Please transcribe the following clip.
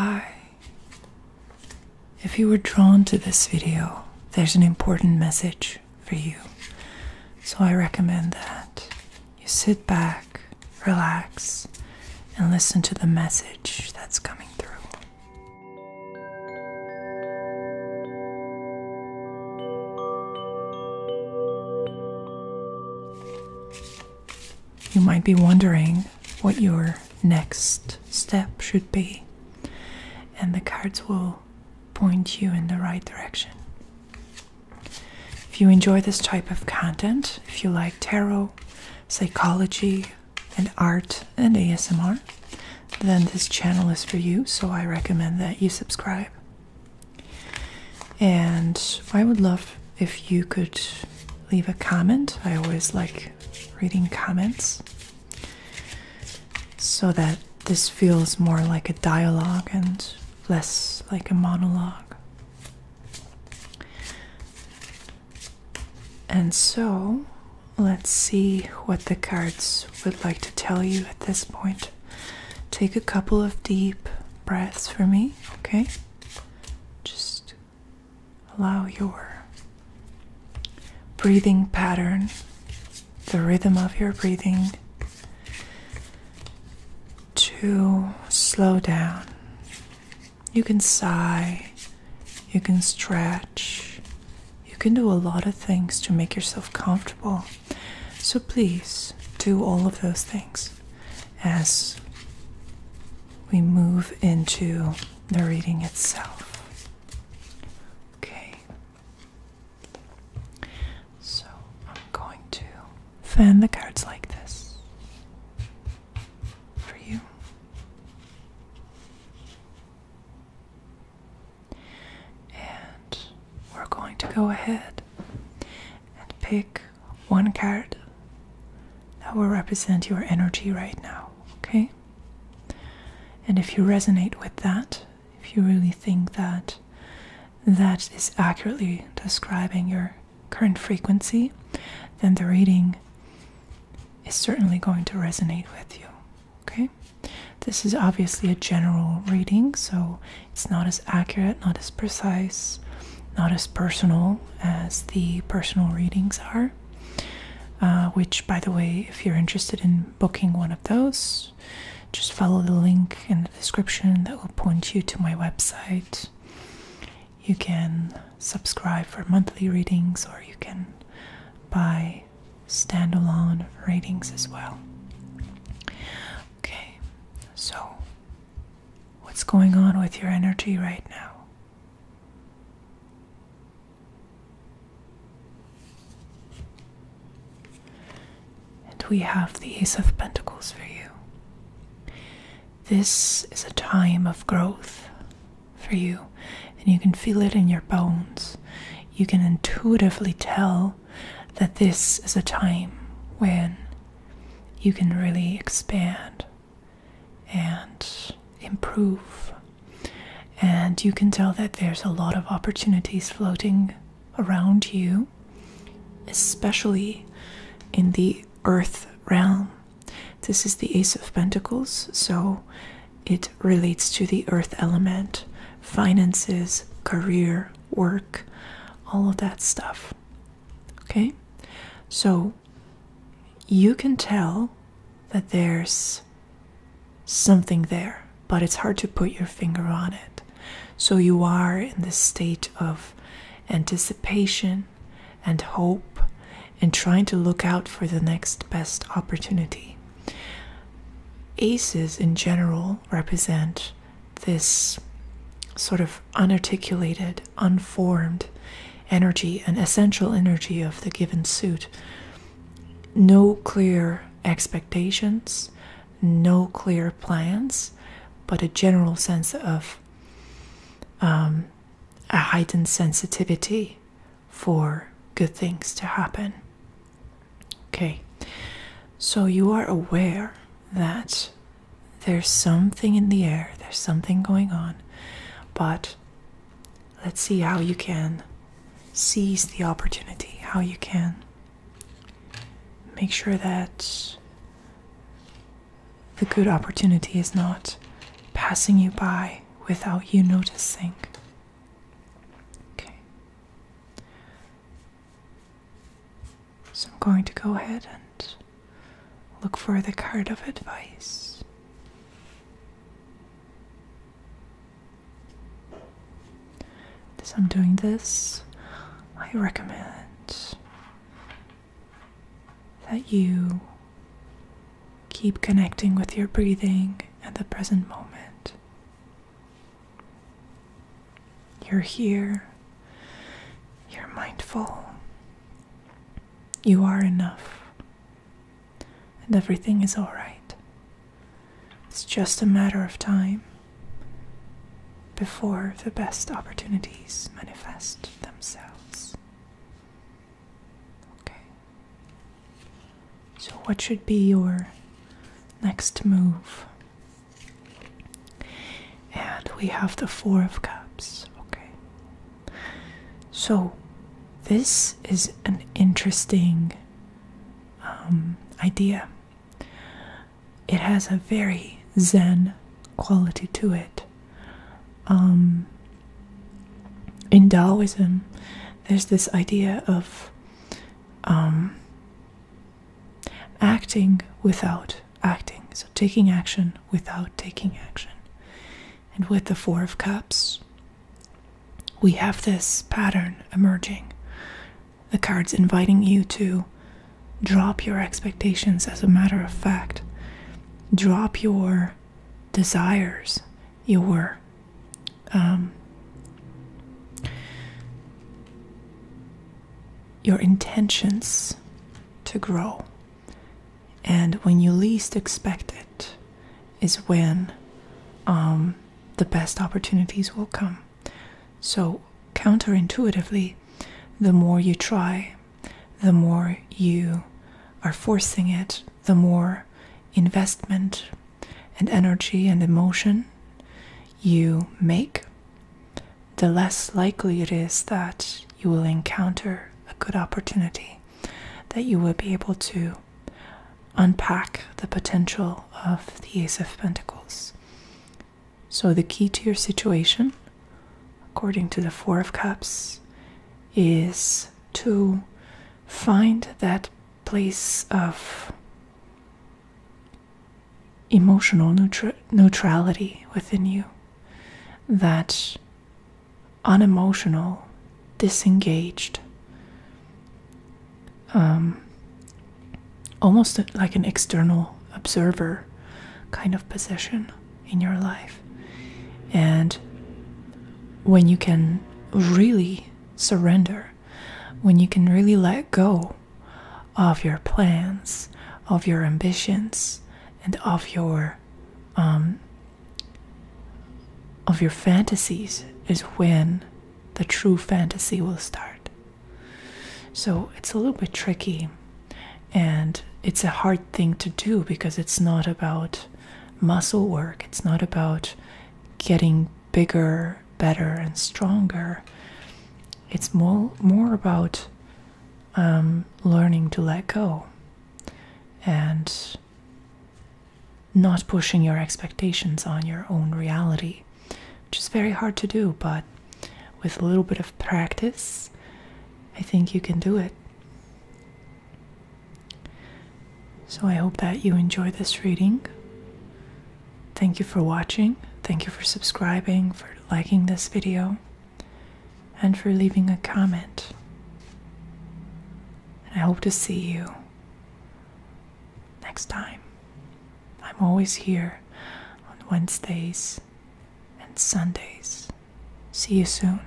Hi. If you were drawn to this video, there's an important message for you. So I recommend that you sit back, relax, and listen to the message that's coming through. You might be wondering what your next step should be, and the cards will point you in the right direction. If you enjoy this type of content, if you like tarot, psychology, and art and ASMR, then this channel is for you, so I recommend that you subscribe. And I would love if you could leave a comment. I always like reading comments so that this feels more like a dialogue and less like a monologue. And so let's see what the cards would like to tell you at this point. Take a couple of deep breaths for me, okay? Just allow your breathing pattern, the rhythm of your breathing, to slow down. You can sigh, you can stretch, you can do a lot of things to make yourself comfortable. So please do all of those things as we move into the reading itself. Okay. So I'm going to fan the cards like this for you. And we're going to go ahead and pick one card that will represent your energy right now, okay? And if you resonate with that, if you really think that that is accurately describing your current frequency, then the reading is certainly going to resonate with you, okay? This is obviously a general reading, so it's not as accurate, not as precise, not as personal as the personal readings are. Which, by the way, if you're interested in booking one of those, just follow the link in the description that will point you to my website. You can subscribe for monthly readings, or you can buy standalone readings as well. Okay, so what's going on with your energy right now? We have the Ace of Pentacles for you. This is a time of growth for you, and you can feel it in your bones. You can intuitively tell that this is a time when you can really expand and improve. And you can tell that there's a lot of opportunities floating around you, especially in the Earth realm. This is the Ace of Pentacles, so it relates to the earth element, finances, career, work, all of that stuff. Okay? So you can tell that there's something there, but it's hard to put your finger on it. So you are in this state of anticipation and hope, and trying to look out for the next best opportunity. Aces in general represent this sort of unarticulated, unformed energy, an essential energy of the given suit. No clear expectations, no clear plans, but a general sense of a heightened sensitivity for good things to happen. Okay, so you are aware that there's something in the air, there's something going on, but let's see how you can seize the opportunity, how you can make sure that the good opportunity is not passing you by without you noticing. Okay. So I'm going to go ahead and look for the card of advice. As I'm doing this, I recommend that you keep connecting with your breathing at the present moment. You're here, you're mindful, you are enough, and everything is alright. It's just a matter of time before the best opportunities manifest themselves. Okay. So what should be your next move? And we have the Four of Cups. Okay. So this is an interesting idea. It has a very Zen quality to it. In Taoism, there's this idea of acting without acting, so taking action without taking action. And with the Four of Cups, we have this pattern emerging. The cards inviting you to drop your expectations as a matter of fact. Drop your desires, your intentions to grow. And when you least expect it is when the best opportunities will come. So counterintuitively, the more you try, the more you are forcing it, the more investment and energy and emotion you make, the less likely it is that you will encounter a good opportunity, that you will be able to unpack the potential of the Ace of Pentacles. So the key to your situation, according to the Four of Cups, is to find that place of emotional neutrality within you, that unemotional, disengaged, almost like an external observer kind of position in your life. And when you can really surrender, when you can really let go of your plans, of your ambitions, and of your fantasies, is when the true fantasy will start. So it's a little bit tricky, and it's a hard thing to do because it's not about muscle work. It's not about getting bigger, better, and stronger. It's more about learning to let go and not pushing your expectations on your own reality, which is very hard to do, but with a little bit of practice, I think you can do it. So I hope that you enjoy this reading. Thank you for watching. Thank you for subscribing, for liking this video, and for leaving a comment. And I hope to see you next time. I'm always here on Wednesdays and Sundays. See you soon.